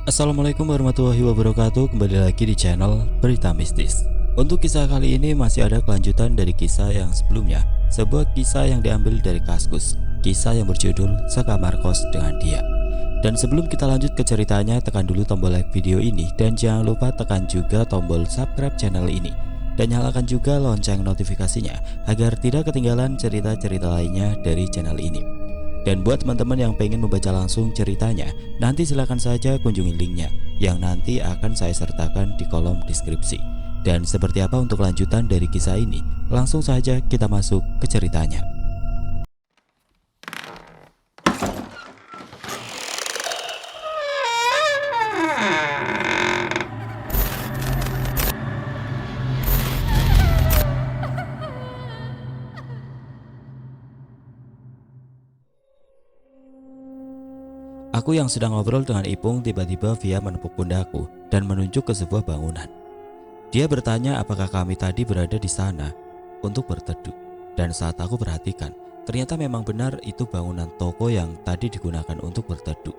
Assalamualaikum warahmatullahi wabarakatuh. Kembali lagi di channel Berita Mistis. Untuk kisah kali ini masih ada kelanjutan dari kisah yang sebelumnya. Sebuah kisah yang diambil dari Kaskus. Kisah yang berjudul Sekamar Kos dengan Dia. Dan sebelum kita lanjut ke ceritanya, tekan dulu tombol like video ini. Dan jangan lupa tekan juga tombol subscribe channel ini. Dan nyalakan juga lonceng notifikasinya agar tidak ketinggalan cerita-cerita lainnya dari channel ini. Dan buat teman-teman yang pengen membaca langsung ceritanya, nanti silahkan saja kunjungi linknya yang nanti akan saya sertakan di kolom deskripsi. Dan seperti apa untuk lanjutan dari kisah ini? Langsung saja kita masuk ke ceritanya. Aku yang sedang ngobrol dengan Ipung, tiba-tiba Via menepuk pundakku dan menunjuk ke sebuah bangunan. Dia bertanya apakah kami tadi berada di sana untuk berteduh. Dan saat aku perhatikan, ternyata memang benar itu bangunan toko yang tadi digunakan untuk berteduh.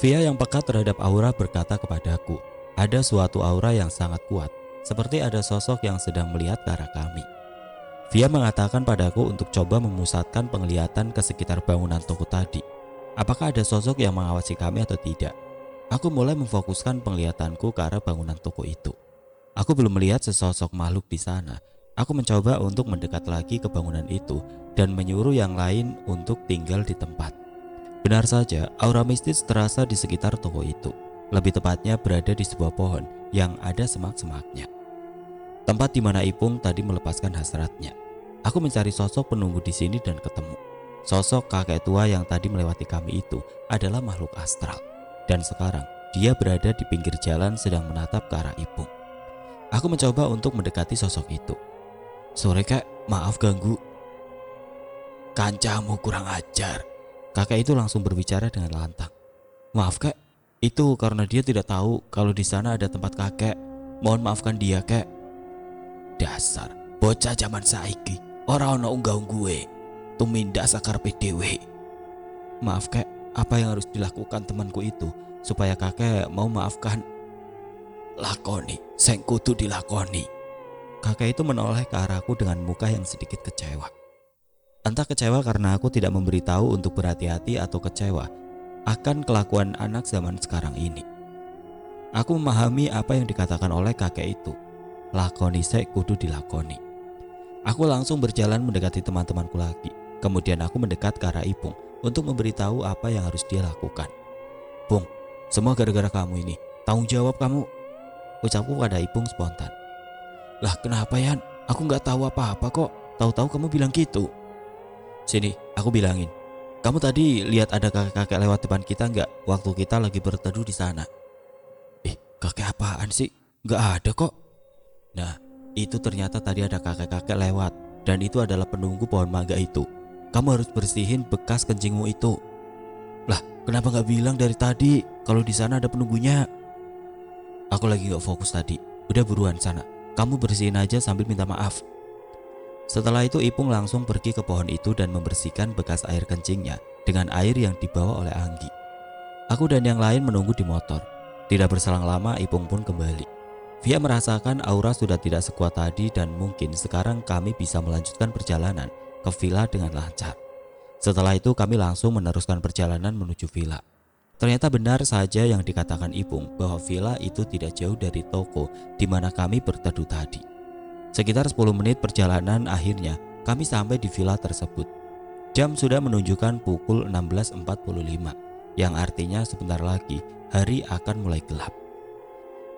Via yang peka terhadap aura berkata kepadaku, ada suatu aura yang sangat kuat, seperti ada sosok yang sedang melihat ke arah kami. Via mengatakan padaku untuk coba memusatkan penglihatan ke sekitar bangunan toko tadi. Apakah ada sosok yang mengawasi kami atau tidak? Aku mulai memfokuskan penglihatanku ke arah bangunan toko itu. Aku belum melihat sesosok makhluk di sana. Aku mencoba untuk mendekat lagi ke bangunan itu dan menyuruh yang lain untuk tinggal di tempat. Benar saja, aura mistis terasa di sekitar toko itu. Lebih tepatnya berada di sebuah pohon yang ada semak-semaknya. Tempat di mana Ipung tadi melepaskan hasratnya. Aku mencari sosok penunggu di sini dan ketemu. Sosok kakek tua yang tadi melewati kami itu adalah makhluk astral. Dan sekarang dia berada di pinggir jalan sedang menatap ke arah Ipung. Aku mencoba untuk mendekati sosok itu. Sore kak, maaf ganggu. Kancamu kurang ajar. Kakek itu langsung berbicara dengan lantang. Maaf kak, itu karena dia tidak tahu kalau di sana ada tempat kakek. Mohon maafkan dia kak. Dasar bocah zaman saiki, ora ono unggah-ungguhe. Tumindak sakar PDW. Maaf kek, apa yang harus dilakukan temanku itu supaya kakek mau maafkan? Lakoni, sing kudu dilakoni. Kakek itu menoleh ke arahku dengan muka yang sedikit kecewa. Entah kecewa karena aku tidak memberitahu untuk berhati-hati atau kecewa akan kelakuan anak zaman sekarang ini. Aku memahami apa yang dikatakan oleh kakek itu. Lakoni sik kudu dilakoni. Aku langsung berjalan mendekati teman-temanku lagi. Kemudian aku mendekat ke arah Ipung untuk memberitahu apa yang harus dia lakukan. Pung, semua gara-gara kamu ini. Tanggung jawab kamu. Ucapku pada Ipung spontan. Lah kenapa Yan? Aku gak tahu apa-apa kok. Tahu-tahu kamu bilang gitu. Sini, aku bilangin. Kamu tadi lihat ada kakek-kakek lewat depan kita gak waktu kita lagi berteduh di sana? Kakek apaan sih? Gak ada kok. Nah, itu ternyata tadi ada kakek-kakek lewat. Dan itu adalah penunggu pohon mangga itu. Kamu harus bersihin bekas kencingmu itu. Lah, kenapa gak bilang dari tadi kalau di sana ada penunggunya? Aku lagi gak fokus tadi. Udah buruan sana. Kamu bersihin aja sambil minta maaf. Setelah itu Ipung langsung pergi ke pohon itu dan membersihkan bekas air kencingnya dengan air yang dibawa oleh Anggi. Aku dan yang lain menunggu di motor. Tidak berselang lama Ipung pun kembali. Via merasakan aura sudah tidak sekuat tadi dan mungkin sekarang kami bisa melanjutkan perjalanan ke villa dengan lancar. Setelah itu kami langsung meneruskan perjalanan menuju villa. Ternyata benar saja yang dikatakan Ipung bahwa villa itu tidak jauh dari toko di mana kami berteduh tadi. Sekitar 10 menit perjalanan akhirnya kami sampai di villa tersebut. Jam sudah menunjukkan pukul 16.45 yang artinya sebentar lagi hari akan mulai gelap.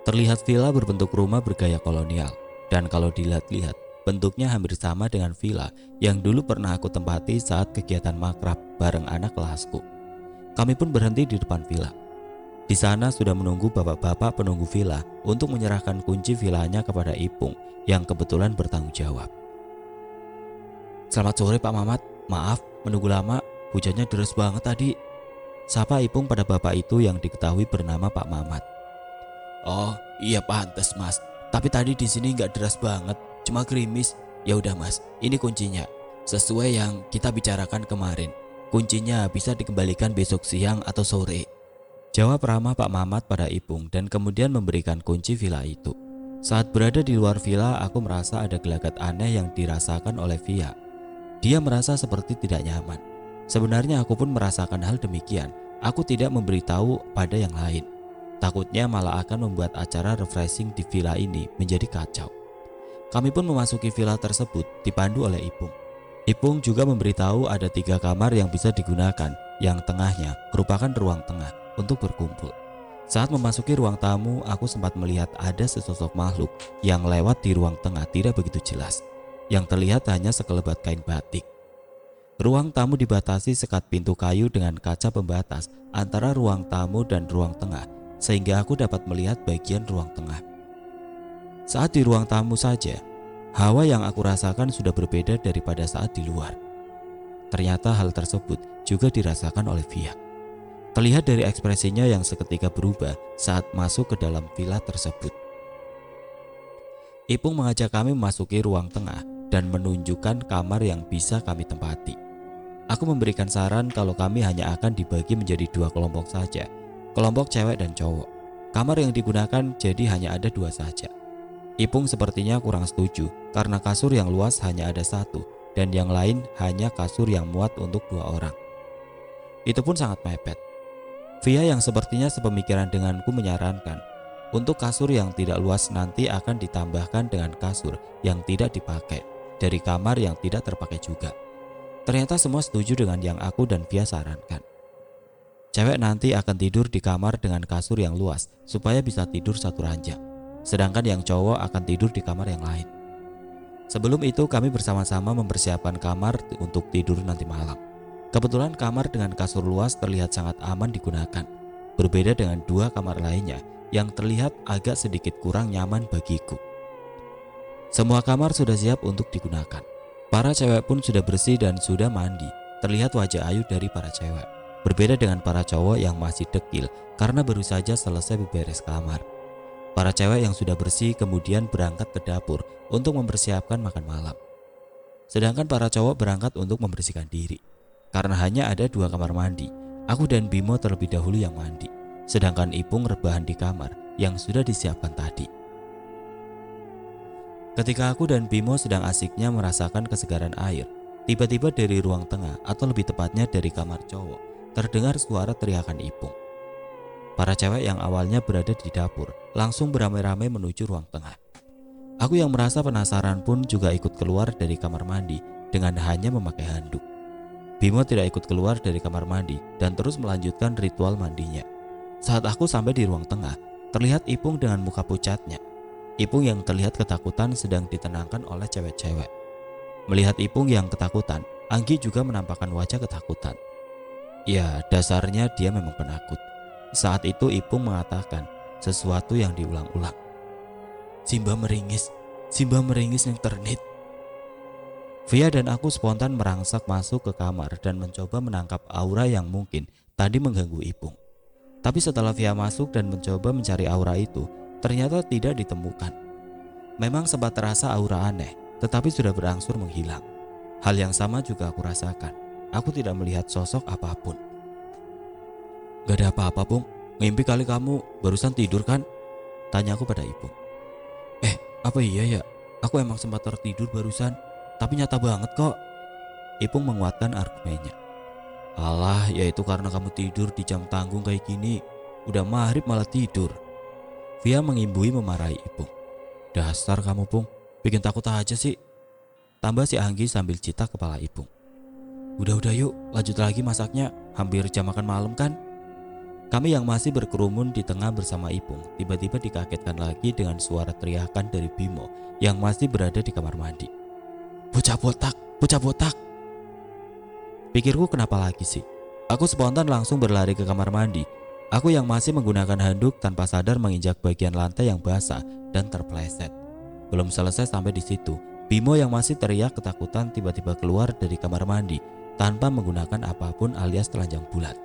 Terlihat villa berbentuk rumah bergaya kolonial dan kalau dilihat-lihat bentuknya hampir sama dengan villa yang dulu pernah aku tempati saat kegiatan makrab bareng anak kelasku. Kami pun berhenti di depan villa. Di sana sudah menunggu bapak-bapak penunggu villa untuk menyerahkan kunci villanya kepada Ipung yang kebetulan bertanggung jawab. Selamat sore Pak Mamat, maaf menunggu lama, hujannya deras banget tadi. Sapa Ipung pada bapak itu yang diketahui bernama Pak Mamat. Oh iya pantes mas, tapi tadi di sini nggak deras banget, cuma gerimis. Ya udah mas, ini kuncinya. Sesuai yang kita bicarakan kemarin, kuncinya bisa dikembalikan besok siang atau sore. Jawab ramah Pak Mamat pada Ipung dan kemudian memberikan kunci villa itu. Saat berada di luar villa, aku merasa ada gelagat aneh yang dirasakan oleh Via. Dia merasa seperti tidak nyaman. Sebenarnya aku pun merasakan hal demikian. Aku tidak memberitahu pada yang lain. Takutnya malah akan membuat acara refreshing di villa ini menjadi kacau. Kami pun memasuki villa tersebut dipandu oleh Ipung. Ipung juga memberitahu ada 3 kamar yang bisa digunakan. Yang tengahnya merupakan ruang tengah untuk berkumpul. Saat memasuki ruang tamu, aku sempat melihat ada sesosok makhluk yang lewat di ruang tengah tidak begitu jelas. Yang terlihat hanya sekelebat kain batik. Ruang tamu dibatasi sekat pintu kayu dengan kaca pembatas antara ruang tamu dan ruang tengah, sehingga aku dapat melihat bagian ruang tengah. Saat di ruang tamu saja, hawa yang aku rasakan sudah berbeda daripada saat di luar. Ternyata hal tersebut juga dirasakan oleh Via. Terlihat dari ekspresinya yang seketika berubah saat masuk ke dalam villa tersebut. Ipung mengajak kami memasuki ruang tengah dan menunjukkan kamar yang bisa kami tempati. Aku memberikan saran kalau kami hanya akan dibagi menjadi 2 kelompok saja, kelompok cewek dan cowok. Kamar yang digunakan jadi hanya ada 2 saja. Ipung sepertinya kurang setuju karena kasur yang luas hanya ada 1 dan yang lain hanya kasur yang muat untuk 2 orang. Itu pun sangat mepet. Via yang sepertinya sepemikiran denganku menyarankan untuk kasur yang tidak luas nanti akan ditambahkan dengan kasur yang tidak dipakai dari kamar yang tidak terpakai juga. Ternyata semua setuju dengan yang aku dan Via sarankan. Cewek nanti akan tidur di kamar dengan kasur yang luas supaya bisa tidur satu ranjang, sedangkan yang cowok akan tidur di kamar yang lain. Sebelum itu kami bersama-sama mempersiapkan kamar untuk tidur nanti malam. Kebetulan kamar dengan kasur luas terlihat sangat aman digunakan, berbeda dengan 2 kamar lainnya yang terlihat agak sedikit kurang nyaman bagiku. Semua kamar sudah siap untuk digunakan. Para cewek pun sudah bersih dan sudah mandi. Terlihat wajah ayu dari para cewek, berbeda dengan para cowok yang masih dekil karena baru saja selesai beberes kamar. Para cewek yang sudah bersih kemudian berangkat ke dapur untuk mempersiapkan makan malam. Sedangkan para cowok berangkat untuk membersihkan diri. Karena hanya ada 2 kamar mandi, aku dan Bimo terlebih dahulu yang mandi, sedangkan Ipung rebahan di kamar yang sudah disiapkan tadi. Ketika aku dan Bimo sedang asiknya merasakan kesegaran air, tiba-tiba dari ruang tengah atau lebih tepatnya dari kamar cowok, terdengar suara teriakan Ipung. Para cewek yang awalnya berada di dapur langsung beramai-ramai menuju ruang tengah. Aku yang merasa penasaran pun juga ikut keluar dari kamar mandi dengan hanya memakai handuk. Bimo tidak ikut keluar dari kamar mandi dan terus melanjutkan ritual mandinya. Saat aku sampai di ruang tengah, terlihat Ipung dengan muka pucatnya. Ipung yang terlihat ketakutan sedang ditenangkan oleh cewek-cewek. Melihat Ipung yang ketakutan, Anggi juga menampakkan wajah ketakutan. Ya, dasarnya dia memang penakut. Saat itu Ipung mengatakan sesuatu yang diulang-ulang. Simba meringis yang ternit. Via dan aku spontan merangsak masuk ke kamar dan mencoba menangkap aura yang mungkin tadi mengganggu Ipung. Tapi setelah Via masuk dan mencoba mencari aura itu, ternyata tidak ditemukan. Memang sempat terasa aura aneh, tetapi sudah berangsur menghilang. Hal yang sama juga aku rasakan. Aku tidak melihat sosok apapun. Gak ada apa-apa, Bung. Mimpi kali kamu barusan tidur kan? Tanya aku pada Ipung. Apa iya ya? Aku emang sempat tertidur barusan. Tapi nyata banget kok. Ipung menguatkan argumennya. Alah, ya itu karena kamu tidur di jam tanggung kayak gini. Udah maghrib malah tidur. Via mengimbui memarahi Ipung. Dasar kamu, Pung, bikin takut aja sih. Tambah si Anggi sambil cita kepala Ipung. Udah yuk, lanjut lagi masaknya. Hampir jam makan malam kan? Kami yang masih berkerumun di tengah bersama Ipung tiba-tiba dikagetkan lagi dengan suara teriakan dari Bimo yang masih berada di kamar mandi. Bocah botak. Pikirku kenapa lagi sih? Aku spontan langsung berlari ke kamar mandi. Aku yang masih menggunakan handuk tanpa sadar menginjak bagian lantai yang basah dan terpleset. Belum selesai sampai di situ, Bimo yang masih teriak ketakutan tiba-tiba keluar dari kamar mandi tanpa menggunakan apapun alias telanjang bulat.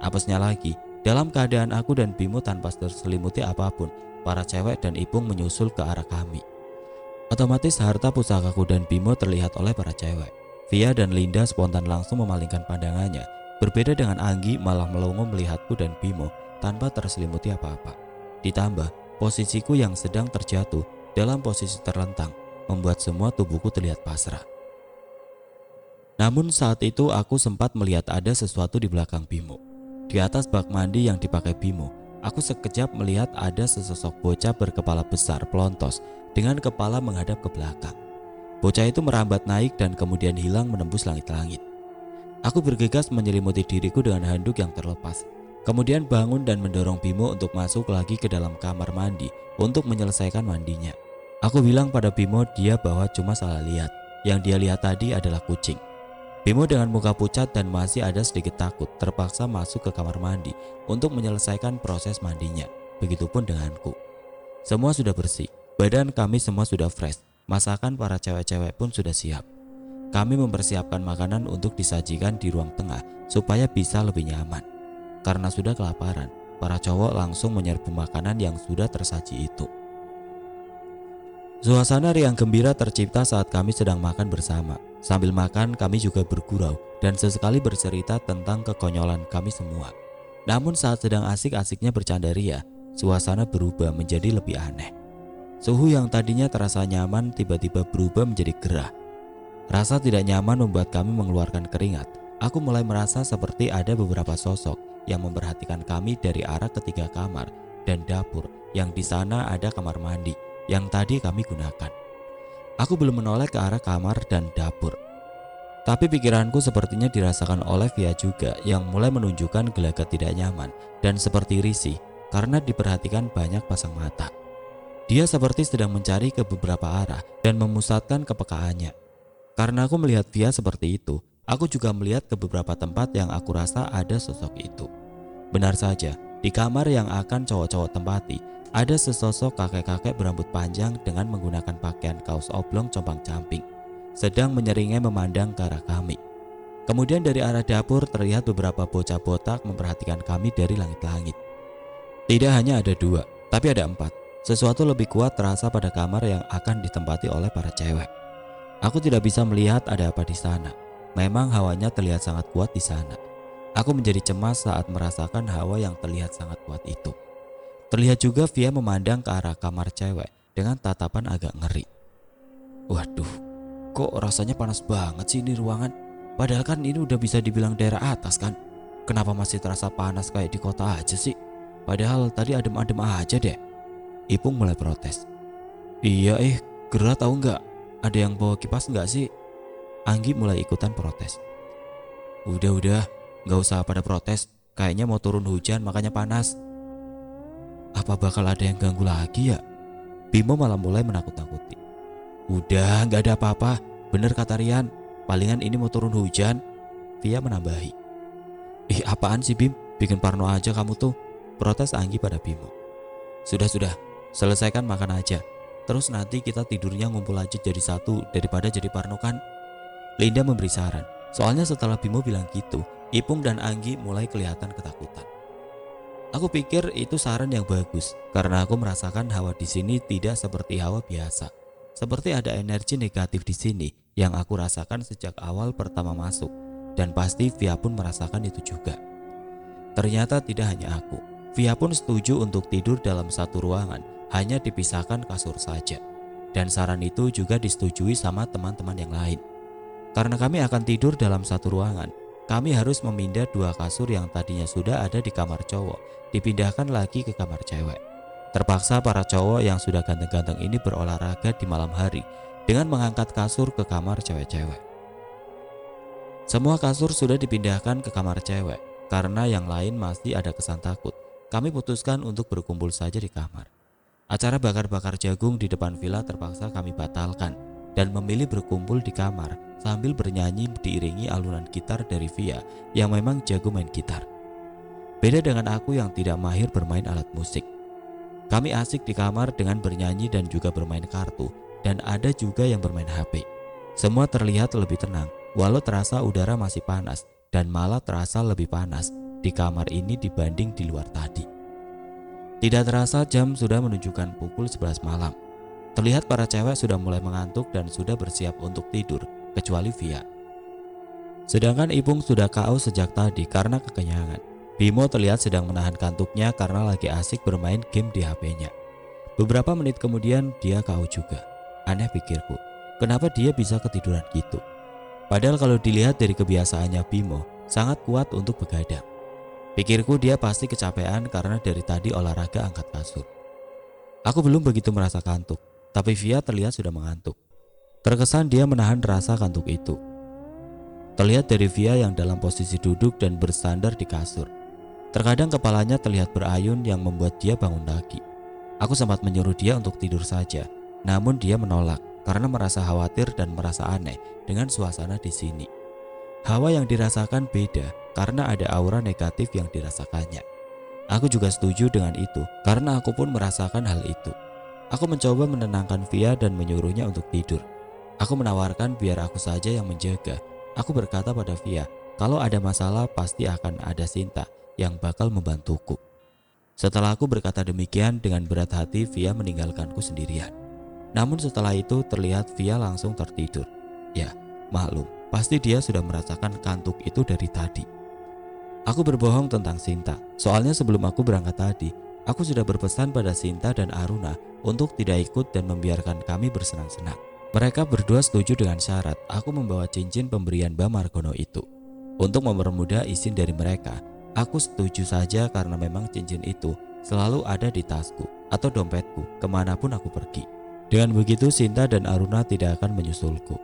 Apesnya lagi, dalam keadaan aku dan Bimo tanpa terselimuti apapun, para cewek dan Ipung menyusul ke arah kami. Otomatis harta pusakaku dan Bimo terlihat oleh para cewek. Via dan Linda spontan langsung memalingkan pandangannya. Berbeda dengan Anggi malah melongo melihatku dan Bimo tanpa terselimuti apa-apa. Ditambah posisiku yang sedang terjatuh dalam posisi terlentang membuat semua tubuhku terlihat pasrah. Namun saat itu aku sempat melihat ada sesuatu di belakang Bimo. Di atas bak mandi yang dipakai Bimo, aku sekejap melihat ada sesosok bocah berkepala besar pelontos dengan kepala menghadap ke belakang. Bocah itu merambat naik dan kemudian hilang menembus langit-langit. Aku bergegas menyelimuti diriku dengan handuk yang terlepas. Kemudian bangun dan mendorong Bimo untuk masuk lagi ke dalam kamar mandi untuk menyelesaikan mandinya. Aku bilang pada Bimo dia bahwa cuma salah lihat. Yang dia lihat tadi adalah kucing. Bimo dengan muka pucat dan masih ada sedikit takut terpaksa masuk ke kamar mandi untuk menyelesaikan proses mandinya. Begitupun denganku. Semua sudah bersih, badan kami semua sudah fresh, masakan para cewek-cewek pun sudah siap. Kami mempersiapkan makanan untuk disajikan di ruang tengah supaya bisa lebih nyaman. Karena sudah kelaparan, para cowok langsung menyerbu makanan yang sudah tersaji itu. Suasana riang gembira tercipta saat kami sedang makan bersama. Sambil makan kami juga bergurau dan sesekali bercerita tentang kekonyolan kami semua. Namun saat sedang asik-asiknya bercanda ria, suasana berubah menjadi lebih aneh. Suhu yang tadinya terasa nyaman tiba-tiba berubah menjadi gerah. Rasa tidak nyaman membuat kami mengeluarkan keringat. Aku mulai merasa seperti ada beberapa sosok yang memperhatikan kami dari arah ketiga kamar dan dapur yang di sana ada kamar mandi yang tadi kami gunakan. Aku belum menoleh ke arah kamar dan dapur. Tapi pikiranku sepertinya dirasakan oleh Via juga yang mulai menunjukkan gelagat tidak nyaman dan seperti risih karena diperhatikan banyak pasang mata. Dia seperti sedang mencari ke beberapa arah dan memusatkan kepekaannya. Karena aku melihat Via seperti itu, aku juga melihat ke beberapa tempat yang aku rasa ada sosok itu. Benar saja, di kamar yang akan cowok-cowok tempati, ada sesosok kakek-kakek berambut panjang dengan menggunakan pakaian kaos oblong compang-camping, sedang menyeringai memandang ke arah kami. Kemudian dari arah dapur terlihat beberapa bocah botak memperhatikan kami dari langit-langit. Tidak hanya ada 2, tapi ada 4. Sesuatu lebih kuat terasa pada kamar yang akan ditempati oleh para cewek. Aku tidak bisa melihat ada apa di sana. Memang hawanya terlihat sangat kuat di sana. Aku menjadi cemas saat merasakan hawa yang terlihat sangat kuat itu. Terlihat juga Via memandang ke arah kamar cewek dengan tatapan agak ngeri. Waduh, kok rasanya panas banget sih ini ruangan? Padahal kan ini udah bisa dibilang daerah atas kan? Kenapa masih terasa panas kayak di kota aja sih? Padahal tadi adem-adem aja deh. Ipung mulai protes. Iya gerah tahu nggak? Ada yang bawa kipas nggak sih? Anggi mulai ikutan protes. Udah, nggak usah pada protes. Kayaknya mau turun hujan makanya panas. Apa bakal ada yang ganggu lagi ya? Bimo malah mulai menakut-nakuti. Udah, nggak ada apa-apa. Bener kata Rian, palingan ini mau turun hujan. Via menambahi. Apaan sih Bim? Bikin parno aja kamu tuh. Protes Anggi pada Bimo. Sudah, selesaikan makan aja. Terus nanti kita tidurnya ngumpul aja jadi satu daripada jadi parno kan? Linda memberi saran. Soalnya setelah Bimo bilang gitu, Ipung dan Anggi mulai kelihatan ketakutan. Aku pikir itu saran yang bagus karena aku merasakan hawa di sini tidak seperti hawa biasa. Seperti ada energi negatif di sini yang aku rasakan sejak awal pertama masuk, dan pasti Via pun merasakan itu juga. Ternyata tidak hanya aku. Via pun setuju untuk tidur dalam satu ruangan, hanya dipisahkan kasur saja. Dan saran itu juga disetujui sama teman-teman yang lain. Karena kami akan tidur dalam satu ruangan, kami harus memindah 2 kasur yang tadinya sudah ada di kamar cowok, dipindahkan lagi ke kamar cewek. Terpaksa para cowok yang sudah ganteng-ganteng ini berolahraga di malam hari dengan mengangkat kasur ke kamar cewek-cewek. Semua kasur sudah dipindahkan ke kamar cewek. Karena yang lain masih ada kesan takut, kami putuskan untuk berkumpul saja di kamar. Acara bakar-bakar jagung di depan villa terpaksa kami batalkan dan memilih berkumpul di kamar sambil bernyanyi diiringi alunan gitar dari Via yang memang jago main gitar. Beda dengan aku yang tidak mahir bermain alat musik. Kami asik di kamar dengan bernyanyi dan juga bermain kartu, dan ada juga yang bermain HP. Semua terlihat lebih tenang, walau terasa udara masih panas dan malah terasa lebih panas di kamar ini dibanding di luar tadi. Tidak terasa jam sudah menunjukkan pukul 11 malam. Terlihat para cewek sudah mulai mengantuk dan sudah bersiap untuk tidur, kecuali Via. Sedangkan Ipung sudah KO sejak tadi karena kekenyangan. Bimo terlihat sedang menahan kantuknya karena lagi asik bermain game di HP-nya. Beberapa menit kemudian dia KO juga. Aneh pikirku, kenapa dia bisa ketiduran gitu? Padahal kalau dilihat dari kebiasaannya Bimo, sangat kuat untuk begadang. Pikirku dia pasti kecapean karena dari tadi olahraga angkat kasur. Aku belum begitu merasa kantuk, tapi Via terlihat sudah mengantuk. Terkesan dia menahan rasa kantuk itu. Terlihat dari Via yang dalam posisi duduk dan bersandar di kasur. Terkadang kepalanya terlihat berayun yang membuat dia bangun lagi. Aku sempat menyuruh dia untuk tidur saja, namun dia menolak karena merasa khawatir dan merasa aneh dengan suasana di sini. Hawa yang dirasakan beda karena ada aura negatif yang dirasakannya. Aku juga setuju dengan itu karena aku pun merasakan hal itu. Aku mencoba menenangkan Via dan menyuruhnya untuk tidur. Aku menawarkan biar aku saja yang menjaga. Aku berkata pada Via, kalau ada masalah pasti akan ada Sinta yang bakal membantuku. Setelah aku berkata demikian, dengan berat hati Via meninggalkanku sendirian. Namun setelah itu terlihat Via langsung tertidur. Ya, maklum, pasti dia sudah merasakan kantuk itu dari tadi. Aku berbohong tentang Sinta, soalnya sebelum aku berangkat tadi, aku sudah berpesan pada Sinta dan Aruna untuk tidak ikut dan membiarkan kami bersenang-senang. Mereka berdua setuju dengan syarat aku membawa cincin pemberian Mbak Margono itu. Untuk mempermudah izin dari mereka, aku setuju saja karena memang cincin itu selalu ada di tasku atau dompetku kemanapun aku pergi. Dengan begitu Sinta dan Aruna tidak akan menyusulku.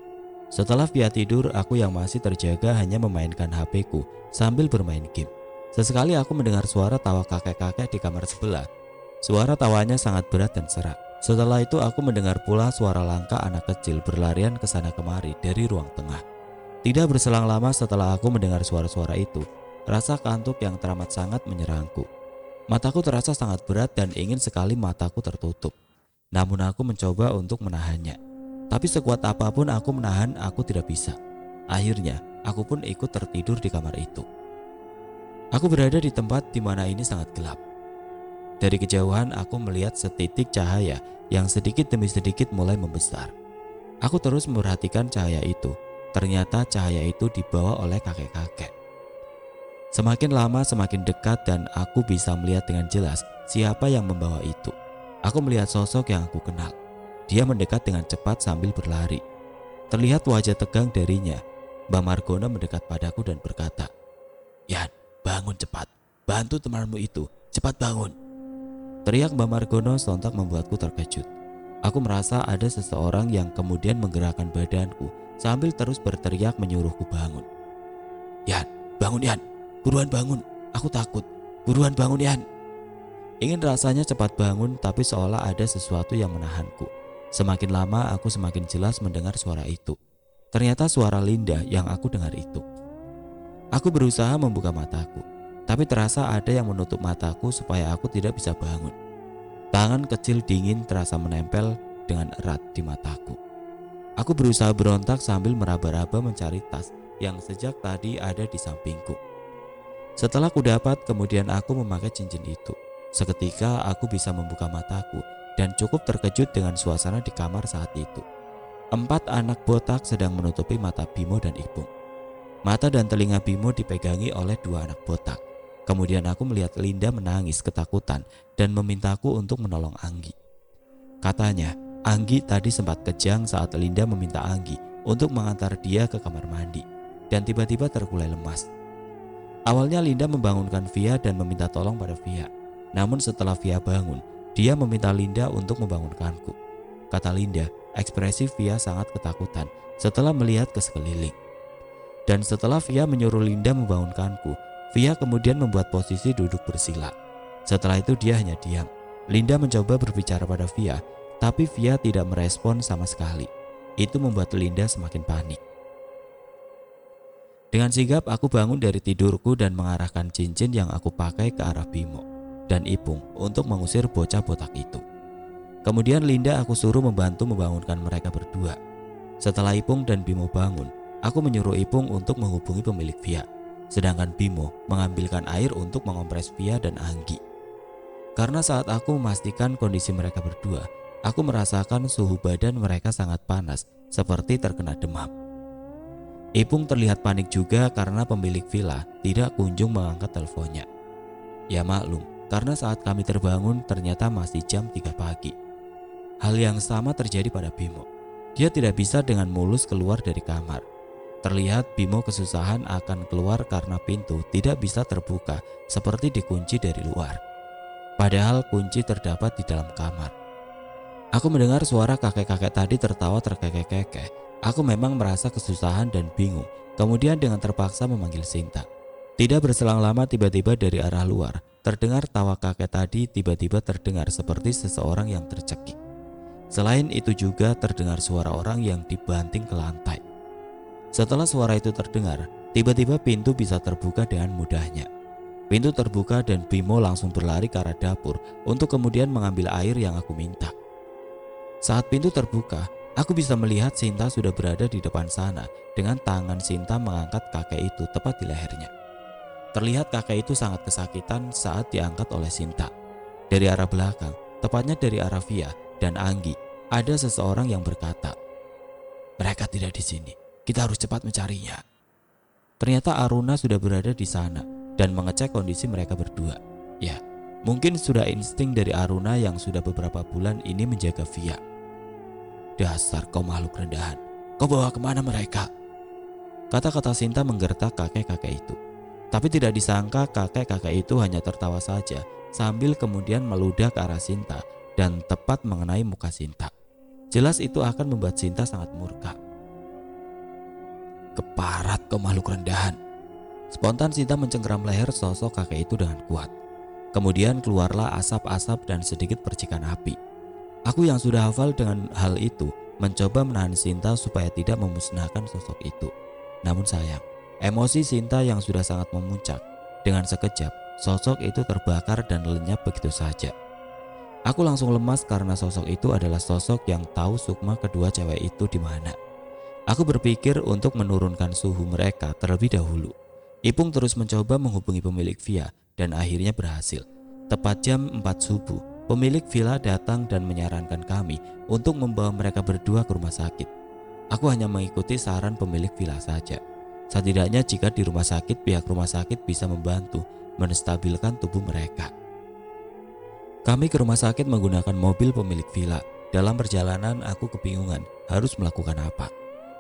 Setelah Via tidur, aku yang masih terjaga hanya memainkan HP-ku sambil bermain game. Sesekali aku mendengar suara tawa kakek-kakek di kamar sebelah. Suara tawanya sangat berat dan serak. Setelah itu aku mendengar pula suara langkah anak kecil berlarian ke sana kemari dari ruang tengah. Tidak berselang lama setelah aku mendengar suara-suara itu, rasa kantuk yang teramat sangat menyerangku. Mataku terasa sangat berat dan ingin sekali mataku tertutup. Namun aku mencoba untuk menahannya. Tapi sekuat apapun aku menahan, aku tidak bisa. Akhirnya, aku pun ikut tertidur di kamar itu. Aku berada di tempat di mana ini sangat gelap. Dari kejauhan aku melihat setitik cahaya yang sedikit demi sedikit mulai membesar. Aku terus memperhatikan cahaya itu. Ternyata cahaya itu dibawa oleh kakek-kakek. Semakin lama semakin dekat dan aku bisa melihat dengan jelas siapa yang membawa itu. Aku melihat sosok yang aku kenal. Dia mendekat dengan cepat sambil berlari. Terlihat wajah tegang darinya. Mbak Margono mendekat padaku dan berkata, "Yan, bangun cepat. Bantu temanmu itu. Cepat bangun." Teriak Mbak Margono sontak membuatku terkejut. Aku merasa ada seseorang yang kemudian menggerakkan badanku sambil terus berteriak menyuruhku bangun. "Yan, bangun Yan. Buruan bangun. Aku takut. Buruan bangun Yan." Ingin rasanya cepat bangun, tapi seolah ada sesuatu yang menahanku. Semakin lama aku semakin jelas mendengar suara itu. Ternyata suara Linda yang aku dengar itu. Aku berusaha membuka mataku, tapi terasa ada yang menutup mataku supaya aku tidak bisa bangun. Tangan kecil dingin terasa menempel dengan erat di mataku. Aku berusaha berontak sambil meraba-raba mencari tas yang sejak tadi ada di sampingku. Setelah kudapat, kemudian aku memakai cincin itu. Seketika aku bisa membuka mataku dan cukup terkejut dengan suasana di kamar saat itu. 4 anak botak sedang menutupi mata Bimo dan Ipung. Mata dan telinga Bimo dipegangi oleh 2 anak botak. Kemudian aku melihat Linda menangis ketakutan dan memintaku untuk menolong Anggi. Katanya, Anggi tadi sempat kejang saat Linda meminta Anggi untuk mengantar dia ke kamar mandi dan tiba-tiba terkulai lemas. Awalnya Linda membangunkan Via dan meminta tolong pada Via. Namun setelah Via bangun, dia meminta Linda untuk membangunkanku. Kata Linda, ekspresi Via sangat ketakutan setelah melihat ke sekeliling. Dan setelah Via menyuruh Linda membangunkanku, Via kemudian membuat posisi duduk bersila. Setelah itu dia hanya diam. Linda mencoba berbicara pada Via, tapi Via tidak merespon sama sekali. Itu membuat Linda semakin panik. Dengan sigap aku bangun dari tidurku dan mengarahkan cincin yang aku pakai ke arah Bimo dan Ipung untuk mengusir bocah botak itu. Kemudian Linda aku suruh membantu membangunkan mereka berdua. Setelah Ipung dan Bimo bangun, aku menyuruh Ipung untuk menghubungi pemilik Via, sedangkan Bimo mengambilkan air untuk mengompres Via dan Anggi. Karena saat aku memastikan kondisi mereka berdua, aku merasakan suhu badan mereka sangat panas, seperti terkena demam. Ipung terlihat panik juga karena pemilik villa tidak kunjung mengangkat teleponnya. Ya maklum, karena saat kami terbangun ternyata masih jam 3 pagi. Hal yang sama terjadi pada Bimo. Dia tidak bisa dengan mulus keluar dari kamar. Terlihat Bimo kesusahan akan keluar karena pintu tidak bisa terbuka seperti dikunci dari luar. Padahal kunci terdapat di dalam kamar. Aku mendengar suara kakek-kakek tadi tertawa terkekeh-kekeh. Aku memang merasa kesusahan dan bingung. Kemudian dengan terpaksa memanggil Sinta. Tidak berselang lama tiba-tiba dari arah luar terdengar tawa kakek tadi, tiba-tiba terdengar seperti seseorang yang tercekik. Selain itu juga terdengar suara orang yang dibanting ke lantai. Setelah suara itu terdengar, tiba-tiba pintu bisa terbuka dengan mudahnya. Pintu terbuka dan Bimo langsung berlari ke arah dapur untuk kemudian mengambil air yang aku minta. Saat pintu terbuka, aku bisa melihat Sinta sudah berada di depan sana dengan tangan Sinta mengangkat kakek itu tepat di lehernya. Terlihat kakek itu sangat kesakitan saat diangkat oleh Sinta. Dari arah belakang, tepatnya dari arah Via dan Anggi, ada seseorang yang berkata, "Mereka tidak di sini, kita harus cepat mencarinya." Ternyata Aruna sudah berada di sana dan mengecek kondisi mereka berdua. Ya, mungkin sudah insting dari Aruna yang sudah beberapa bulan ini menjaga Via. "Dasar kau makhluk rendahan, kau bawa kemana mereka?" Kata-kata Sinta menggertak kakek-kakek itu. Tapi tidak disangka kakek-kakek itu hanya tertawa saja sambil kemudian meludah ke arah Sinta dan tepat mengenai muka Sinta. Jelas itu akan membuat Sinta sangat murka. "Keparat kau makhluk rendahan." Spontan Sinta mencengkeram leher sosok kakek itu dengan kuat. Kemudian keluarlah asap-asap dan sedikit percikan api. Aku yang sudah hafal dengan hal itu mencoba menahan Sinta supaya tidak memusnahkan sosok itu. Namun sayang, emosi Sinta yang sudah sangat memuncak. Dengan sekejap, sosok itu terbakar dan lenyap begitu saja. Aku langsung lemas karena sosok itu adalah sosok yang tahu sukma kedua cewek itu di mana. Aku berpikir untuk menurunkan suhu mereka terlebih dahulu. Ipung terus mencoba menghubungi pemilik Via dan akhirnya berhasil. Tepat jam 4 subuh, pemilik villa datang dan menyarankan kami untuk membawa mereka berdua ke rumah sakit. Aku hanya mengikuti saran pemilik villa saja. Setidaknya jika di rumah sakit, pihak rumah sakit bisa membantu menstabilkan tubuh mereka. Kami ke rumah sakit menggunakan mobil pemilik villa. Dalam perjalanan aku kebingungan harus melakukan apa.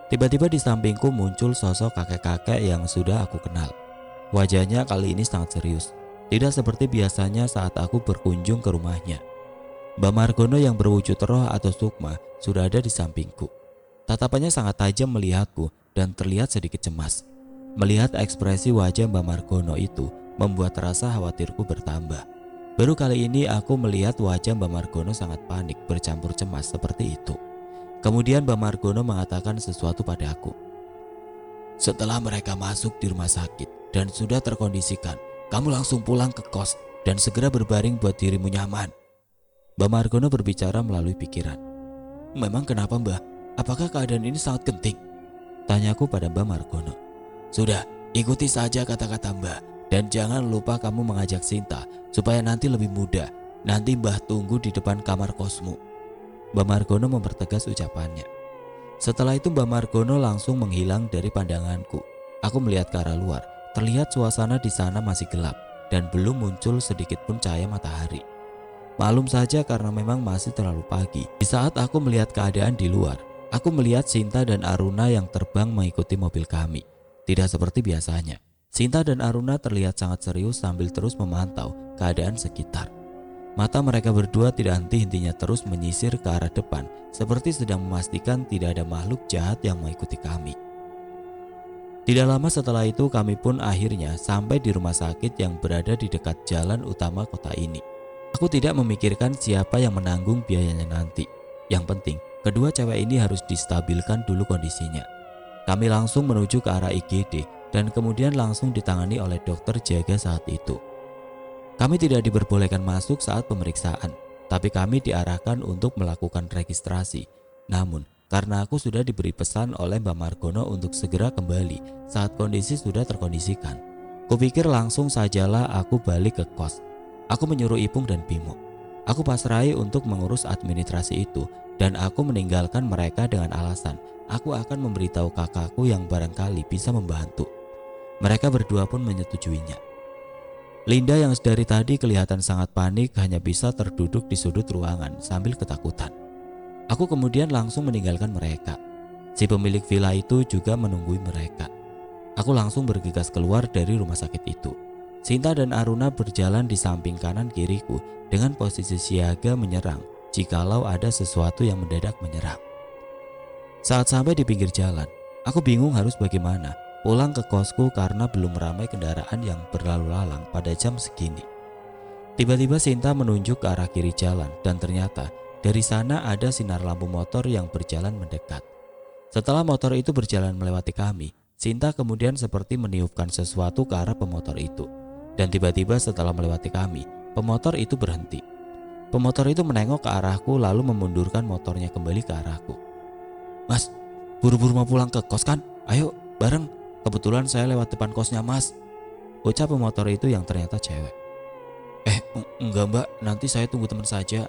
Tiba-tiba di sampingku muncul sosok kakek-kakek yang sudah aku kenal. Wajahnya kali ini sangat serius. Tidak seperti biasanya saat aku berkunjung ke rumahnya. Mbak Margono yang berwujud roh atau sukma sudah ada di sampingku. Tatapannya sangat tajam melihatku dan terlihat sedikit cemas. Melihat ekspresi wajah Mbak Margono itu membuat rasa khawatirku bertambah. Baru kali ini aku melihat wajah Mbak Margono sangat panik bercampur cemas seperti itu. Kemudian Mbak Margono mengatakan sesuatu padaku. "Setelah mereka masuk di rumah sakit dan sudah terkondisikan, kamu langsung pulang ke kos dan segera berbaring buat dirimu nyaman." Mbak Margono berbicara melalui pikiran. "Memang kenapa Mbak? Apakah keadaan ini sangat genting?" Tanyaku pada Mbak Margono. "Sudah, ikuti saja kata-kata Mbak. Dan jangan lupa kamu mengajak Sinta supaya nanti lebih mudah. Nanti Mbah tunggu di depan kamar kosmu." Mbak Margono mempertegas ucapannya. Setelah itu Mbak Margono langsung menghilang dari pandanganku. Aku melihat ke arah luar. Terlihat suasana di sana masih gelap dan belum muncul sedikit pun cahaya matahari. Maklum saja karena memang masih terlalu pagi. Di saat aku melihat keadaan di luar, aku melihat Sinta dan Aruna yang terbang mengikuti mobil kami. Tidak seperti biasanya. Sinta dan Aruna terlihat sangat serius sambil terus memantau keadaan sekitar. Mata mereka berdua tidak henti-hentinya terus menyisir ke arah depan seperti sedang memastikan tidak ada makhluk jahat yang mengikuti kami. Tidak lama setelah itu kami pun akhirnya sampai di rumah sakit yang berada di dekat jalan utama kota ini. Aku tidak memikirkan siapa yang menanggung biayanya nanti. Yang penting, kedua cewek ini harus distabilkan dulu kondisinya. Kami langsung menuju ke arah IGD dan kemudian langsung ditangani oleh dokter jaga saat itu. Kami tidak diperbolehkan masuk saat pemeriksaan, tapi kami diarahkan untuk melakukan registrasi. Namun, karena aku sudah diberi pesan oleh Mbak Margono untuk segera kembali saat kondisi sudah terkondisikan, kupikir langsung sajalah aku balik ke kos. Aku menyuruh Ipung dan Bimo. Aku pasrahi untuk mengurus administrasi itu dan aku meninggalkan mereka dengan alasan aku akan memberitahu kakakku yang barangkali bisa membantu. Mereka berdua pun menyetujuinya. Linda yang dari tadi kelihatan sangat panik hanya bisa terduduk di sudut ruangan sambil ketakutan. Aku kemudian langsung meninggalkan mereka. Si pemilik villa itu juga menunggui mereka. Aku langsung bergegas keluar dari rumah sakit itu. Sinta dan Aruna berjalan di samping kanan kiriku dengan posisi siaga menyerang jikalau ada sesuatu yang mendadak menyerang. Saat sampai di pinggir jalan, aku bingung harus bagaimana pulang ke kosku karena belum ramai kendaraan yang berlalu lalang pada jam segini. Tiba-tiba Sinta menunjuk ke arah kiri jalan dan ternyata dari sana ada sinar lampu motor yang berjalan mendekat. Setelah motor itu berjalan melewati kami, Sinta kemudian seperti meniupkan sesuatu ke arah pemotor itu. Dan tiba-tiba setelah melewati kami, pemotor itu berhenti. Pemotor itu menengok ke arahku lalu memundurkan motornya kembali ke arahku. "Mas, buru-buru mau pulang ke kos kan? Ayo bareng, kebetulan saya lewat depan kosnya mas," ucap pemotor itu yang ternyata cewek. Enggak mbak, nanti saya tunggu teman saja,"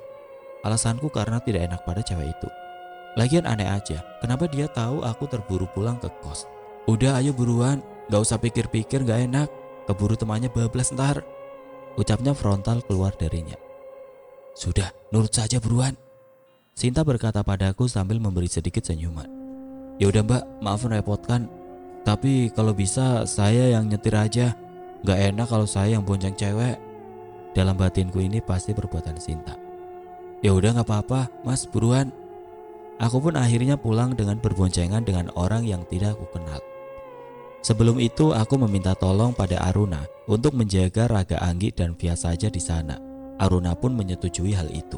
alasanku karena tidak enak pada cewek itu. Lagian aneh aja, kenapa dia tahu aku terburu pulang ke kos. "Udah ayo buruan, gak usah pikir-pikir gak enak, keburu temannya bablas ntar," ucapnya frontal keluar darinya. "Sudah, nurut saja buruan," Sinta berkata padaku sambil memberi sedikit senyuman. "Ya udah mbak, maaf merepotkan, tapi kalau bisa saya yang nyetir aja, gak enak kalau saya yang bonceng cewek." Dalam batinku ini pasti perbuatan Sinta. "Ya udah gak apa-apa mas, buruan." Aku pun akhirnya pulang dengan berboncengan dengan orang yang tidak aku kenal. Sebelum itu aku meminta tolong pada Aruna untuk menjaga Raga Anggi dan Via saja di sana. Aruna pun menyetujui hal itu.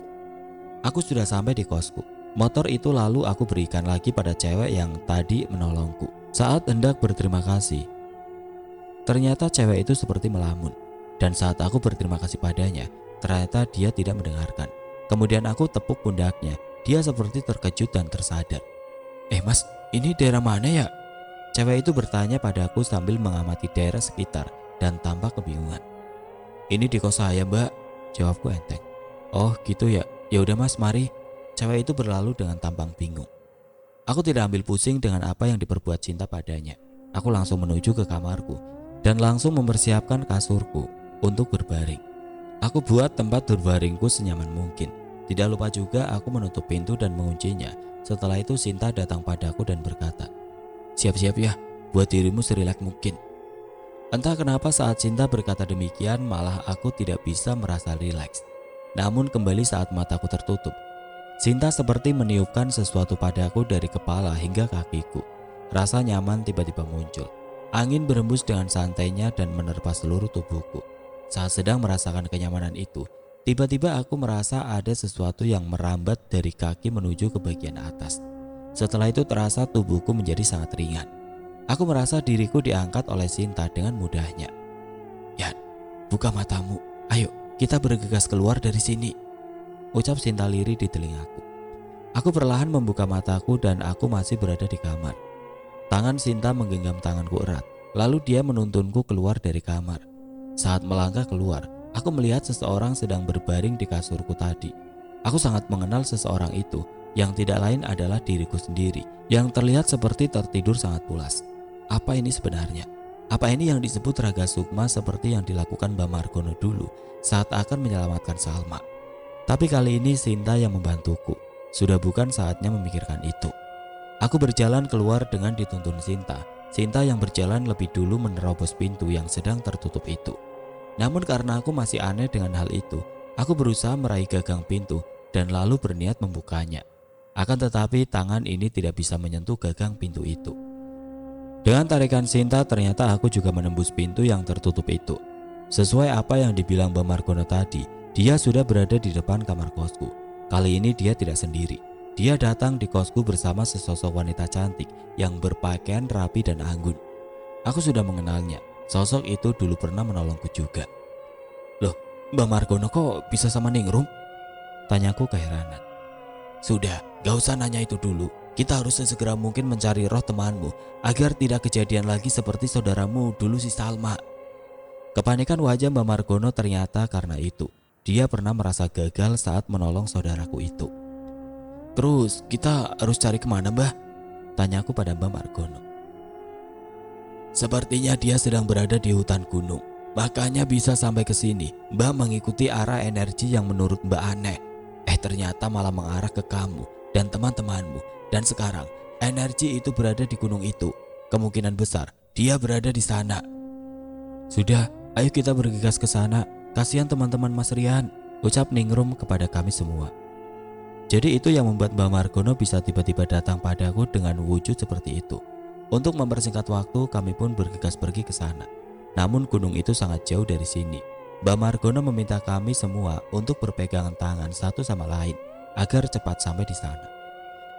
Aku sudah sampai di kosku. Motor itu lalu aku berikan lagi pada cewek yang tadi menolongku. Saat hendak berterima kasih, ternyata cewek itu seperti melamun. Dan saat aku berterima kasih padanya, ternyata dia tidak mendengarkan. Kemudian aku tepuk pundaknya. Dia seperti terkejut dan tersadar. Mas, ini daerah mana ya?" Cewek itu bertanya padaku sambil mengamati daerah sekitar dan tampak kebingungan. "Ini di kos saya mbak," jawabku enteng. "Oh gitu ya, ya udah mas mari." Cewek itu berlalu dengan tampang bingung. Aku tidak ambil pusing dengan apa yang diperbuat Cinta padanya. Aku langsung menuju ke kamarku dan langsung mempersiapkan kasurku untuk berbaring. Aku buat tempat berbaringku senyaman mungkin. Tidak lupa juga aku menutup pintu dan menguncinya. Setelah itu Cinta datang padaku dan berkata, "Siap-siap ya, buat dirimu serileks mungkin." Entah kenapa saat Cinta berkata demikian malah aku tidak bisa merasa rileks. Namun kembali saat mataku tertutup, Cinta seperti meniupkan sesuatu padaku dari kepala hingga kakiku. Rasa nyaman tiba-tiba muncul. Angin berembus dengan santainya dan menerpa seluruh tubuhku. Saat sedang merasakan kenyamanan itu, tiba-tiba aku merasa ada sesuatu yang merambat dari kaki menuju ke bagian atas. Setelah itu terasa tubuhku menjadi sangat ringan. Aku merasa diriku diangkat oleh Cinta dengan mudahnya. "Yan, buka matamu. Ayo, kita bergegas keluar dari sini," ucap Cinta lirih di telingaku. Aku perlahan membuka mataku dan aku masih berada di kamar. Tangan Cinta menggenggam tanganku erat. Lalu dia menuntunku keluar dari kamar. Saat melangkah keluar, aku melihat seseorang sedang berbaring di kasurku tadi. Aku sangat mengenal seseorang itu, yang tidak lain adalah diriku sendiri, yang terlihat seperti tertidur sangat pulas. Apa ini sebenarnya? Apa ini yang disebut Raga Sukma seperti yang dilakukan Mbak Margono dulu saat akan menyelamatkan Salma? Tapi kali ini Sinta yang membantuku. Sudah bukan saatnya memikirkan itu. Aku berjalan keluar dengan dituntun Sinta. Sinta yang berjalan lebih dulu menerobos pintu yang sedang tertutup itu. Namun karena aku masih aneh dengan hal itu, aku berusaha meraih gagang pintu dan lalu berniat membukanya. Akan tetapi tangan ini tidak bisa menyentuh gagang pintu itu. Dengan tarikan Sinta ternyata aku juga menembus pintu yang tertutup itu. Sesuai apa yang dibilang Mbak Margono tadi, dia sudah berada di depan kamar kosku. Kali ini dia tidak sendiri. Dia datang di kosku bersama sesosok wanita cantik yang berpakaian rapi dan anggun. Aku sudah mengenalnya. Sosok itu dulu pernah menolongku juga. "Loh, Mbak Margono kok bisa sama Ningrum?" tanyaku keheranan. "Sudah, gak usah nanya itu dulu. Kita harus sesegera mungkin mencari roh temanmu agar tidak kejadian lagi seperti saudaramu dulu si Salma." Kepanikan wajah Mbak Margono ternyata karena itu. Dia pernah merasa gagal saat menolong saudaraku itu. "Terus kita harus cari kemana mbah?" tanyaku pada Mbak Margono. "Sepertinya dia sedang berada di hutan gunung. Makanya bisa sampai ke sini. Mbak mengikuti arah energi yang menurut Mbak aneh. Ternyata malah mengarah ke kamu dan teman-temanmu. Dan sekarang energi itu berada di gunung itu. Kemungkinan besar dia berada di sana. Sudah, ayo kita bergegas ke sana. Kasihan teman-teman Mas Rian, ucap Ningrum kepada kami semua. Jadi itu yang membuat Mbak Margono bisa tiba-tiba datang padaku dengan wujud seperti itu. Untuk mempersingkat waktu, kami pun bergegas pergi ke sana. Namun gunung itu sangat jauh dari sini. Mbak Margono meminta kami semua untuk berpegangan tangan satu sama lain agar cepat sampai di sana.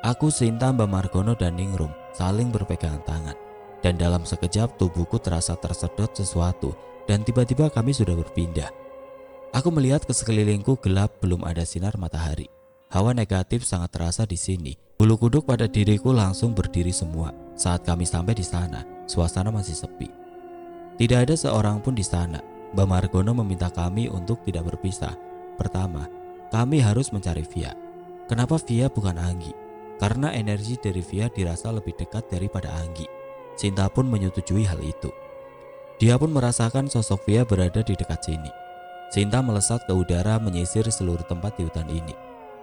Aku, Sinta, Mbak Margono, dan Ningrum saling berpegangan tangan. Dan dalam sekejap tubuhku terasa tersedot sesuatu dan tiba-tiba kami sudah berpindah. Aku melihat ke sekelilingku gelap, belum ada sinar matahari. Hawa negatif sangat terasa di sini. Bulu kuduk pada diriku langsung berdiri semua. Saat kami sampai di sana, suasana masih sepi. Tidak ada seorang pun di sana. Mbak Margono meminta kami untuk tidak berpisah. Pertama, kami harus mencari Via. Kenapa Via bukan Anggi? Karena energi dari Via dirasa lebih dekat daripada Anggi. Sinta pun menyetujui hal itu. Dia pun merasakan sosok Via berada di dekat sini. Sinta melesat ke udara menyisir seluruh tempat di hutan ini.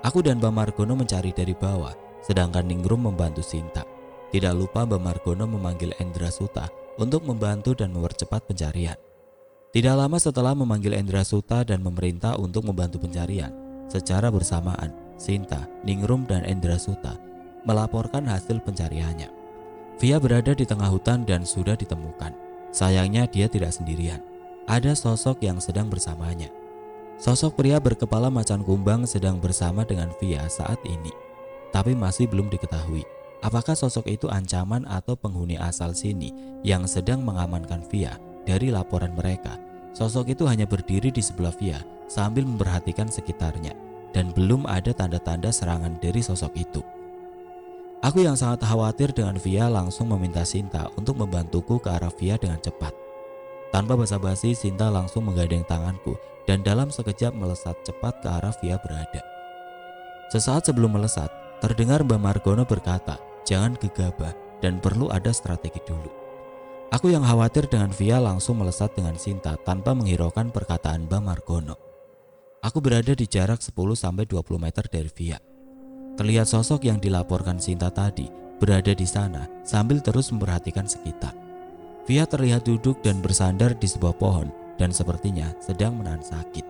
Aku dan Mbak Margono mencari dari bawah, sedangkan Ningrum membantu Sinta. Tidak lupa Mbak Margono memanggil Endra Suta untuk membantu dan mempercepat pencarian. Tidak lama setelah memanggil Endra Suta dan memerintah untuk membantu pencarian, secara bersamaan Sinta, Ningrum, dan Endra Suta melaporkan hasil pencariannya. Via berada di tengah hutan dan sudah ditemukan. Sayangnya dia tidak sendirian. Ada sosok yang sedang bersamanya. Sosok pria berkepala macan kumbang sedang bersama dengan Via saat ini. Tapi masih belum diketahui apakah sosok itu ancaman atau penghuni asal sini yang sedang mengamankan Via. Dari laporan mereka, sosok itu hanya berdiri di sebelah Via sambil memperhatikan sekitarnya dan belum ada tanda-tanda serangan dari sosok itu. Aku yang sangat khawatir dengan Via langsung meminta Sinta untuk membantuku ke arah Via dengan cepat. Tanpa basa-basi, Sinta langsung menggandeng tanganku dan dalam sekejap melesat cepat ke arah Via berada. Sesaat sebelum melesat, terdengar Mbak Margono berkata, "Jangan gegabah dan perlu ada strategi dulu." Aku yang khawatir dengan Via langsung melesat dengan Sinta tanpa menghiraukan perkataan Mbak Margono. Aku berada di jarak 10-20 meter dari Via. Terlihat sosok yang dilaporkan Sinta tadi berada di sana sambil terus memperhatikan sekitar. Via terlihat duduk dan bersandar di sebuah pohon dan sepertinya sedang menahan sakit.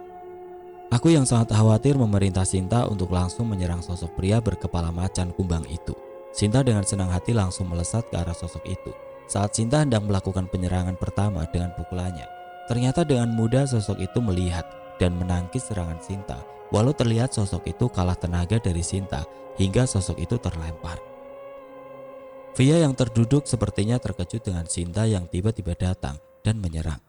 Aku yang sangat khawatir memerintah Sinta untuk langsung menyerang sosok pria berkepala macan kumbang itu. Sinta dengan senang hati langsung melesat ke arah sosok itu. Saat Sinta hendak melakukan penyerangan pertama dengan pukulannya, ternyata dengan mudah sosok itu melihat dan menangkis serangan Sinta. Walau terlihat sosok itu kalah tenaga dari Sinta hingga sosok itu terlempar. Via yang terduduk sepertinya terkejut dengan Sinta yang tiba-tiba datang dan menyerang.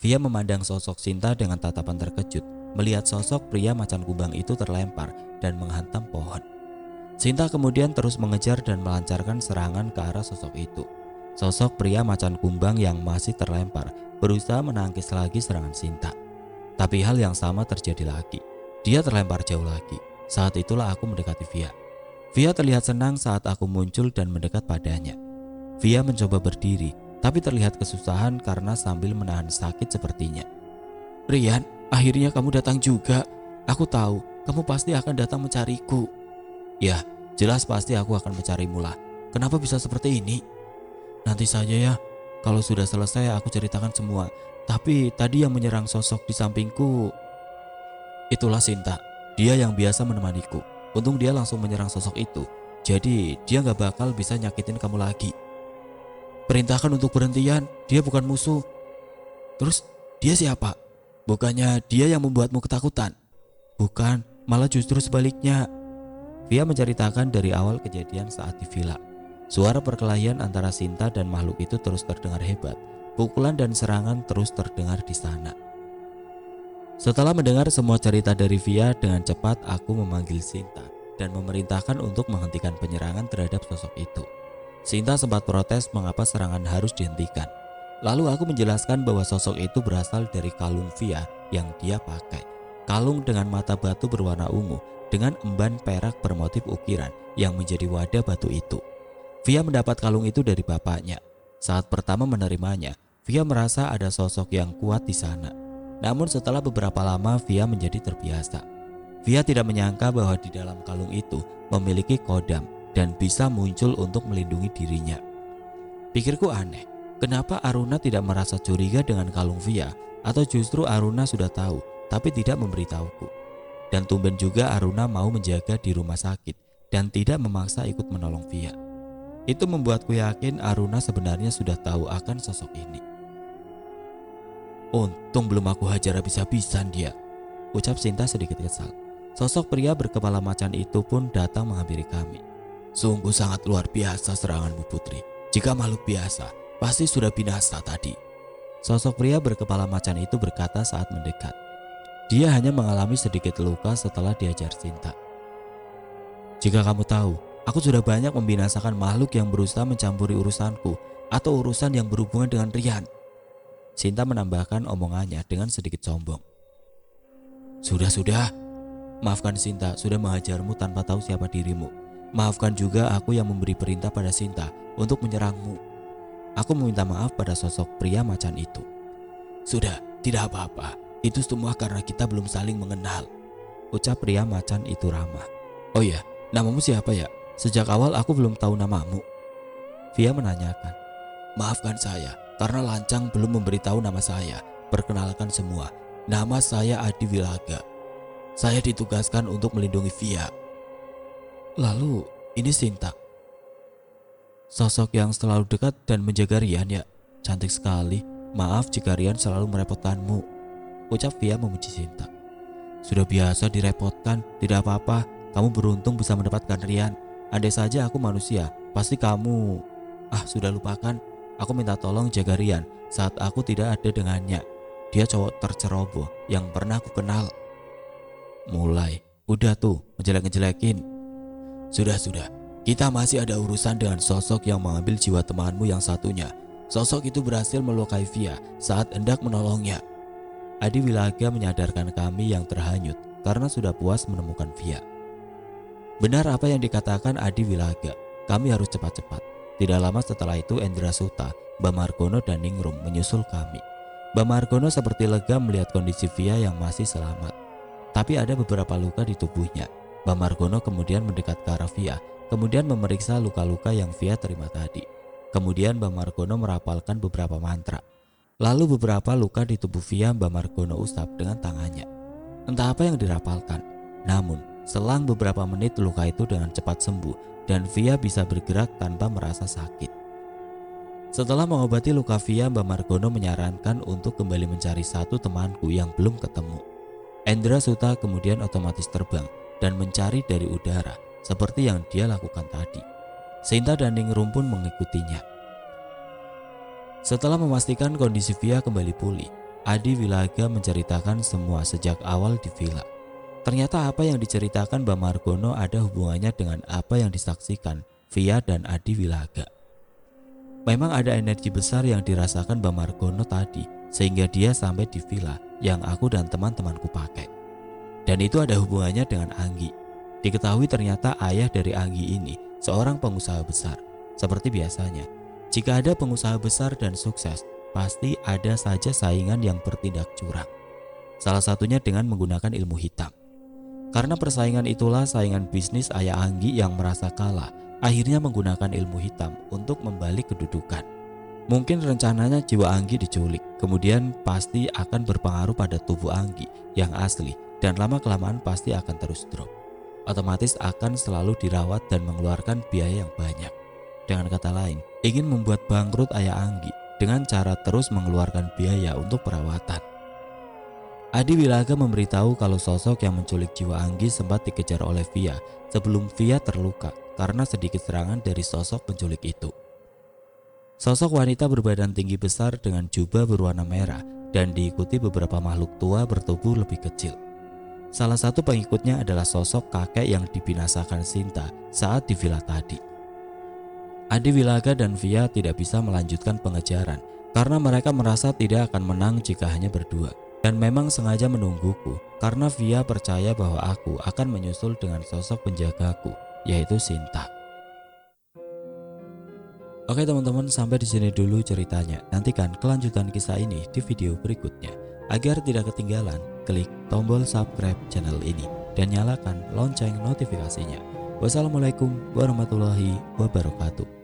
Via memandang sosok Sinta dengan tatapan terkejut, melihat sosok pria macan kumbang itu terlempar dan menghantam pohon. Sinta kemudian terus mengejar dan melancarkan serangan ke arah sosok itu. Sosok pria macan kumbang yang masih terlempar berusaha menangkis lagi serangan Sinta. Tapi hal yang sama terjadi lagi. Dia terlempar jauh lagi. Saat itulah aku mendekati Via. Via terlihat senang saat aku muncul dan mendekat padanya. Via mencoba berdiri, tapi terlihat kesusahan karena sambil menahan sakit sepertinya. "Rian, akhirnya kamu datang juga. Aku tahu kamu pasti akan datang mencariku." "Ya, jelas pasti aku akan mencarimu lah. Kenapa bisa seperti ini?" "Nanti saja ya. Kalau sudah selesai aku ceritakan semua. Tapi tadi yang menyerang sosok di sampingku, itulah Sinta. Dia yang biasa menemaniku. Untung dia langsung menyerang sosok itu. Jadi dia gak bakal bisa nyakitin kamu lagi. Perintahkan untuk berhentian, dia bukan musuh." "Terus dia siapa? Bukannya dia yang membuatmu ketakutan?" "Bukan, malah justru sebaliknya." Via menceritakan dari awal kejadian saat di villa. Suara perkelahian antara Sinta dan makhluk itu terus terdengar hebat. Pukulan dan serangan terus terdengar di sana. Setelah mendengar semua cerita dari Via, dengan cepat aku memanggil Sinta dan memerintahkan untuk menghentikan penyerangan terhadap sosok itu. Sinta sempat protes mengapa serangan harus dihentikan. Lalu aku menjelaskan bahwa sosok itu berasal dari kalung Via yang dia pakai. Kalung dengan mata batu berwarna ungu dengan emban perak bermotif ukiran yang menjadi wadah batu itu. Via mendapat kalung itu dari bapaknya. Saat pertama menerimanya, Via merasa ada sosok yang kuat di sana. Namun setelah beberapa lama Via menjadi terbiasa. Via tidak menyangka bahwa di dalam kalung itu memiliki kodam dan bisa muncul untuk melindungi dirinya. Pikirku aneh, kenapa Aruna tidak merasa curiga dengan kalung Via, atau justru Aruna sudah tahu tapi tidak memberitahuku. Dan tumben juga Aruna mau menjaga di rumah sakit dan tidak memaksa ikut menolong Via. Itu membuatku yakin Aruna sebenarnya sudah tahu akan sosok ini. Untung belum aku hajar habis-habisan dia, ucap Sinta sedikit kesal. Sosok pria berkepala macan itu pun datang menghampiri kami. Sungguh sangat luar biasa seranganmu Putri. Jika makhluk biasa, pasti sudah binasa tadi. Sosok pria berkepala macan itu berkata saat mendekat. Dia hanya mengalami sedikit luka setelah diajar Sinta. Jika kamu tahu, aku sudah banyak membinasakan makhluk yang berusaha mencampuri urusanku atau urusan yang berhubungan dengan Rian. Sinta menambahkan omongannya dengan sedikit sombong. Sudah. Maafkan Sinta sudah menghajarmu tanpa tahu siapa dirimu. Maafkan juga aku yang memberi perintah pada Sinta untuk menyerangmu. Aku meminta maaf pada sosok pria macan itu. Sudah, tidak apa-apa. Itu semua karena kita belum saling mengenal, ucap pria macan itu ramah. Oh iya, namamu siapa ya? Sejak awal aku belum tahu namamu. Via menanyakan. Maafkan saya, karena Lancang belum memberitahu nama saya. Perkenalkan semua, nama saya Adi Wilaga. Saya ditugaskan untuk melindungi Via. Lalu, ini Sinta. Sosok yang selalu dekat dan menjaga Rian ya. Cantik sekali. Maaf jika Rian selalu merepotkanmu, ucap Via memuji Sinta. Sudah biasa direpotkan, tidak apa-apa. Kamu beruntung bisa mendapatkan Rian. Andai saja aku manusia, pasti kamu... sudah lupakan. Aku minta tolong jaga Rian saat aku tidak ada dengannya. Dia cowok terceroboh yang pernah aku kenal. Mulai, udah tuh ngejelek-ngejelekin. Sudah. Kita masih ada urusan dengan sosok yang mengambil jiwa temanmu yang satunya. Sosok itu berhasil melukai Via saat hendak menolongnya. Adi Wilaga menyadarkan kami yang terhanyut karena sudah puas menemukan Via. Benar apa yang dikatakan Adi Wilaga, kami harus cepat-cepat. Tidak lama setelah itu Endra Suta, Mbak Margono dan Ningrum menyusul kami. Mbak Margono seperti lega melihat kondisi Via yang masih selamat. Tapi ada beberapa luka di tubuhnya. Mbak Margono kemudian mendekat ke arah Via, kemudian memeriksa luka-luka yang Via terima tadi. Kemudian Mbak Margono merapalkan beberapa mantra. Lalu beberapa luka di tubuh Via Mbak Margono usap dengan tangannya. Entah apa yang dirapalkan. Namun, selang beberapa menit luka itu dengan cepat sembuh dan Via bisa bergerak tanpa merasa sakit. Setelah mengobati luka Via, Mbak Margono menyarankan untuk kembali mencari satu temanku yang belum ketemu. Endra Suta kemudian otomatis terbang dan mencari dari udara seperti yang dia lakukan tadi. Sinta dan Ningrum pun mengikutinya. Setelah memastikan kondisi Via kembali pulih, Adi Wilaga menceritakan semua sejak awal di villa. Ternyata apa yang diceritakan Mbak Margono ada hubungannya dengan apa yang disaksikan Via dan Adi Wilaga. Memang ada energi besar yang dirasakan Mbak Margono tadi sehingga dia sampai di villa yang aku dan teman-temanku pakai. Dan itu ada hubungannya dengan Anggi. Diketahui ternyata ayah dari Anggi ini seorang pengusaha besar. Seperti biasanya, jika ada pengusaha besar dan sukses, pasti ada saja saingan yang bertindak curang. Salah satunya dengan menggunakan ilmu hitam. Karena persaingan itulah saingan bisnis ayah Anggi yang merasa kalah akhirnya menggunakan ilmu hitam untuk membalik kedudukan. Mungkin rencananya jiwa Anggi diculik, kemudian pasti akan berpengaruh pada tubuh Anggi yang asli dan lama-kelamaan pasti akan terus drop. Otomatis akan selalu dirawat dan mengeluarkan biaya yang banyak. Dengan kata lain, ingin membuat bangkrut ayah Anggi dengan cara terus mengeluarkan biaya untuk perawatan. Adi Wilaga memberitahu kalau sosok yang menculik jiwa Anggi sempat dikejar oleh Via sebelum Via terluka karena sedikit serangan dari sosok penculik itu. Sosok wanita berbadan tinggi besar dengan jubah berwarna merah dan diikuti beberapa makhluk tua bertubuh lebih kecil. Salah satu pengikutnya adalah sosok kakek yang dibinasakan Sinta saat di villa tadi. Adi Wilaga dan Via tidak bisa melanjutkan pengejaran karena mereka merasa tidak akan menang jika hanya berdua. Dan memang sengaja menungguku karena Via percaya bahwa aku akan menyusul dengan sosok penjagaku, yaitu Sinta. Oke teman-teman, sampai di sini dulu ceritanya. Nantikan kelanjutan kisah ini di video berikutnya. Agar tidak ketinggalan, klik tombol subscribe channel ini dan nyalakan lonceng notifikasinya. Wassalamualaikum warahmatullahi wabarakatuh.